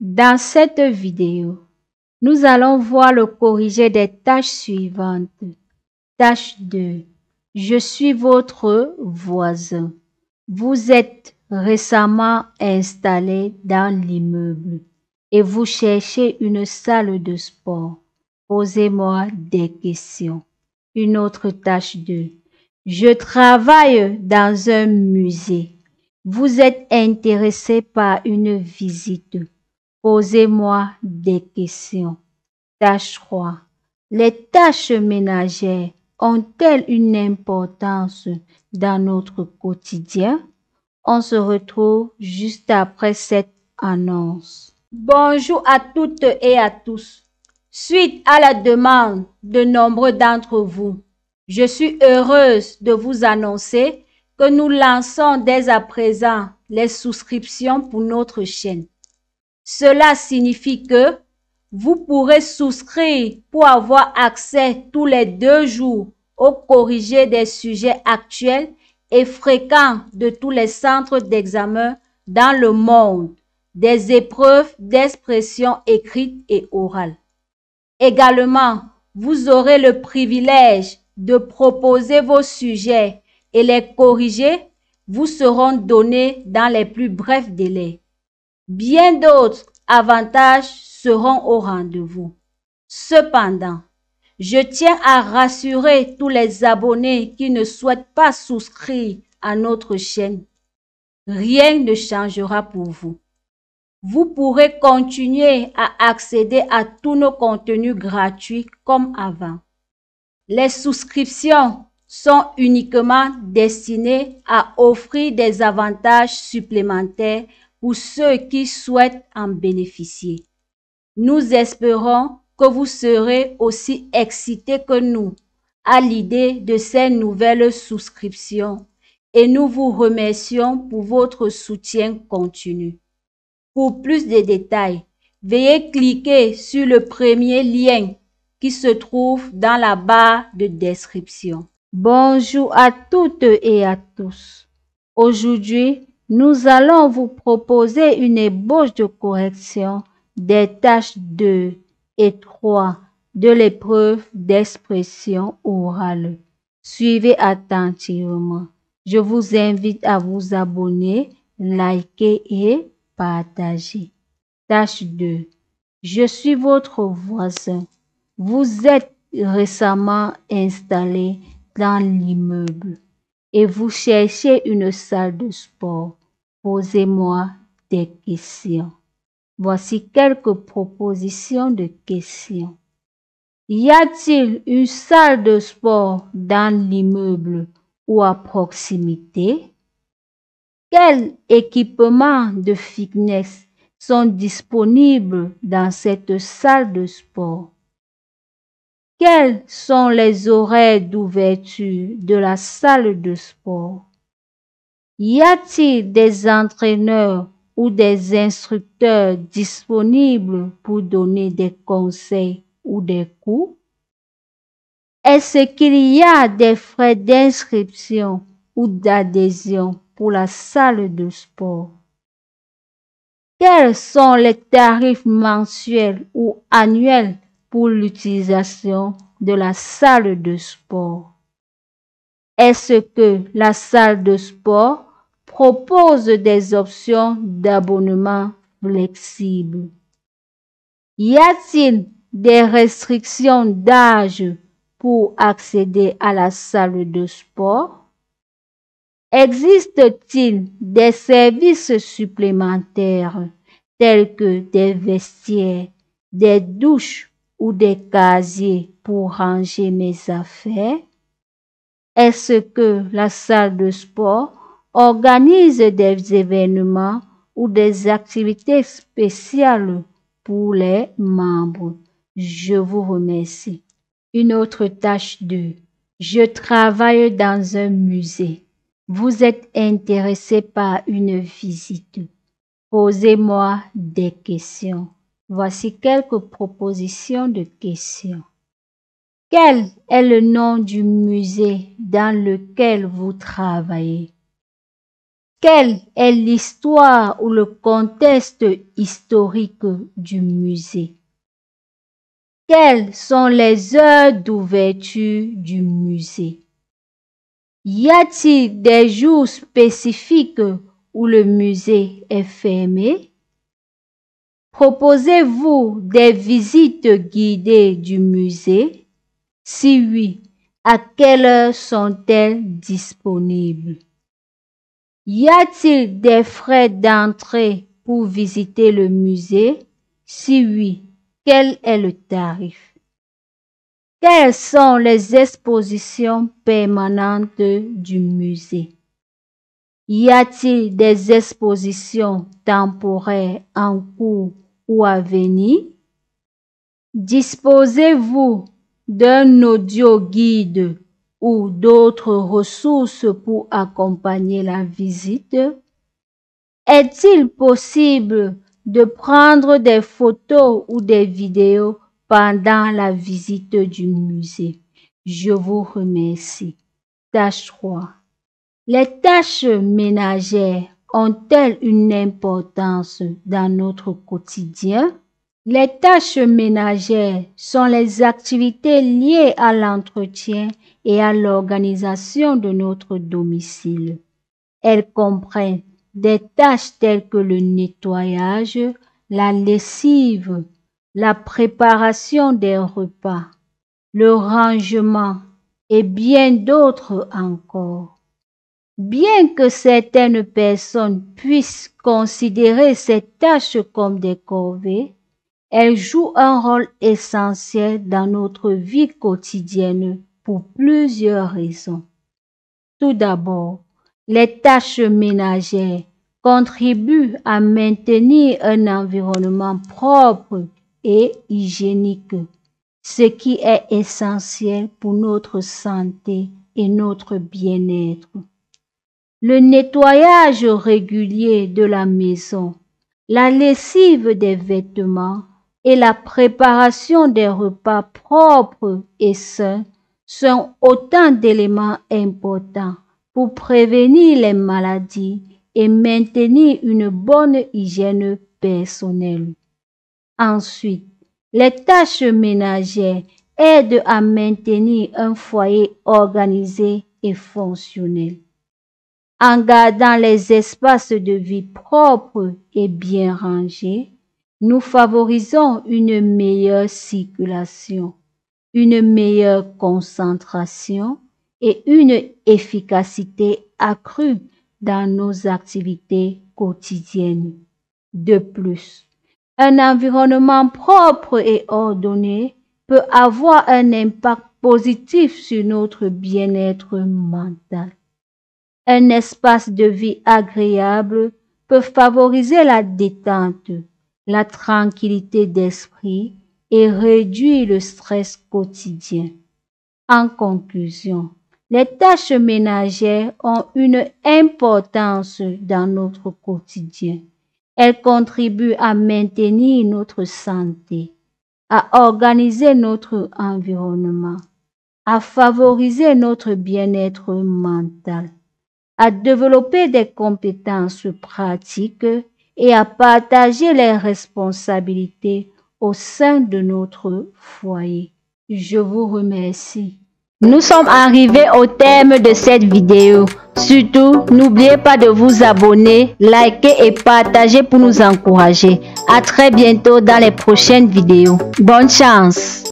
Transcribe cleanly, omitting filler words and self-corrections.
Dans cette vidéo, nous allons voir le corrigé des tâches suivantes. Tâche 2. Je suis votre voisin. Vous êtes récemment installé dans l'immeuble et vous cherchez une salle de sport. Posez-moi des questions. Une autre tâche 2. Je travaille dans un musée. Vous êtes intéressé par une visite. Posez-moi des questions. Tâche 3. Les tâches ménagères ont-elles une importance dans notre quotidien? On se retrouve juste après cette annonce. Bonjour à toutes et à tous. Suite à la demande de nombreux d'entre vous, je suis heureuse de vous annoncer que nous lançons dès à présent les souscriptions pour notre chaîne. Cela signifie que vous pourrez souscrire pour avoir accès tous les 2 jours au corrigé des sujets actuels et fréquents de tous les centres d'examen dans le monde, des épreuves d'expression écrite et orale. Également, vous aurez le privilège de proposer vos sujets et les corrigés vous seront donnés dans les plus brefs délais. Bien d'autres avantages seront au rendez-vous. Cependant, je tiens à rassurer tous les abonnés qui ne souhaitent pas souscrire à notre chaîne. Rien ne changera pour vous. Vous pourrez continuer à accéder à tous nos contenus gratuits comme avant. Les souscriptions sont uniquement destinées à offrir des avantages supplémentaires pour ceux qui souhaitent en bénéficier. Nous espérons que vous serez aussi excités que nous à l'idée de ces nouvelles souscriptions et nous vous remercions pour votre soutien continu. Pour plus de détails, veuillez cliquer sur le premier lien qui se trouve dans la barre de description. Bonjour à toutes et à tous. Aujourd'hui, nous allons vous proposer une ébauche de correction des tâches 2 et 3 de l'épreuve d'expression orale. Suivez attentivement. Je vous invite à vous abonner, liker et partager. Tâche 2. Je suis votre voisin. Vous êtes récemment installé dans l'immeuble et vous cherchez une salle de sport. Posez-moi des questions. Voici quelques propositions de questions. Y a-t-il une salle de sport dans l'immeuble ou à proximité? Quels équipements de fitness sont disponibles dans cette salle de sport? Quels sont les horaires d'ouverture de la salle de sport? Y a-t-il des entraîneurs ou des instructeurs disponibles pour donner des conseils ou des cours? Est-ce qu'il y a des frais d'inscription ou d'adhésion pour la salle de sport? Quels sont les tarifs mensuels ou annuels pour l'utilisation de la salle de sport? Est-ce que la salle de sport propose des options d'abonnement flexibles? Y a-t-il des restrictions d'âge pour accéder à la salle de sport? Existe-t-il des services supplémentaires tels que des vestiaires, des douches ou des casiers pour ranger mes affaires? Est-ce que la salle de sport organise des événements ou des activités spéciales pour les membres? Je vous remercie. Une autre tâche 2. Je travaille dans un musée. Vous êtes intéressé par une visite. Posez-moi des questions. Voici quelques propositions de questions. Quel est le nom du musée dans lequel vous travaillez? Quelle est l'histoire ou le contexte historique du musée? Quelles sont les heures d'ouverture du musée? Y a-t-il des jours spécifiques où le musée est fermé? Proposez-vous des visites guidées du musée? Si oui, à quelle heure sont-elles disponibles? Y a-t-il des frais d'entrée pour visiter le musée? Si oui, quel est le tarif? Quelles sont les expositions permanentes du musée? Y a-t-il des expositions temporaires en cours ou à venir? Disposez-vous d'un audio guide ou d'autres ressources pour accompagner la visite? Est-il possible de prendre des photos ou des vidéos pendant la visite du musée? Je vous remercie. Tâche 3. Les tâches ménagères ont-elles une importance dans notre quotidien? Les tâches ménagères sont les activités liées à l'entretien et à l'organisation de notre domicile. Elles comprennent des tâches telles que le nettoyage, la lessive, la préparation des repas, le rangement et bien d'autres encore. Bien que certaines personnes puissent considérer ces tâches comme des corvées, elles jouent un rôle essentiel dans notre vie quotidienne pour plusieurs raisons. Tout d'abord, les tâches ménagères contribuent à maintenir un environnement propre et hygiénique, ce qui est essentiel pour notre santé et notre bien-être. Le nettoyage régulier de la maison, la lessive des vêtements et la préparation des repas propres et sains sont autant d'éléments importants pour prévenir les maladies et maintenir une bonne hygiène personnelle. Ensuite, les tâches ménagères aident à maintenir un foyer organisé et fonctionnel. En gardant les espaces de vie propres et bien rangés, nous favorisons une meilleure circulation, une meilleure concentration et une efficacité accrue dans nos activités quotidiennes. De plus, un environnement propre et ordonné peut avoir un impact positif sur notre bien-être mental. Un espace de vie agréable peut favoriser la détente, la tranquillité d'esprit et réduire le stress quotidien. En conclusion, les tâches ménagères ont une importance dans notre quotidien. Elles contribuent à maintenir notre santé, à organiser notre environnement, à favoriser notre bien-être mental, à développer des compétences pratiques et à partager les responsabilités au sein de notre foyer. Je vous remercie. Nous sommes arrivés au terme de cette vidéo. Surtout, n'oubliez pas de vous abonner, liker et partager pour nous encourager. À très bientôt dans les prochaines vidéos. Bonne chance!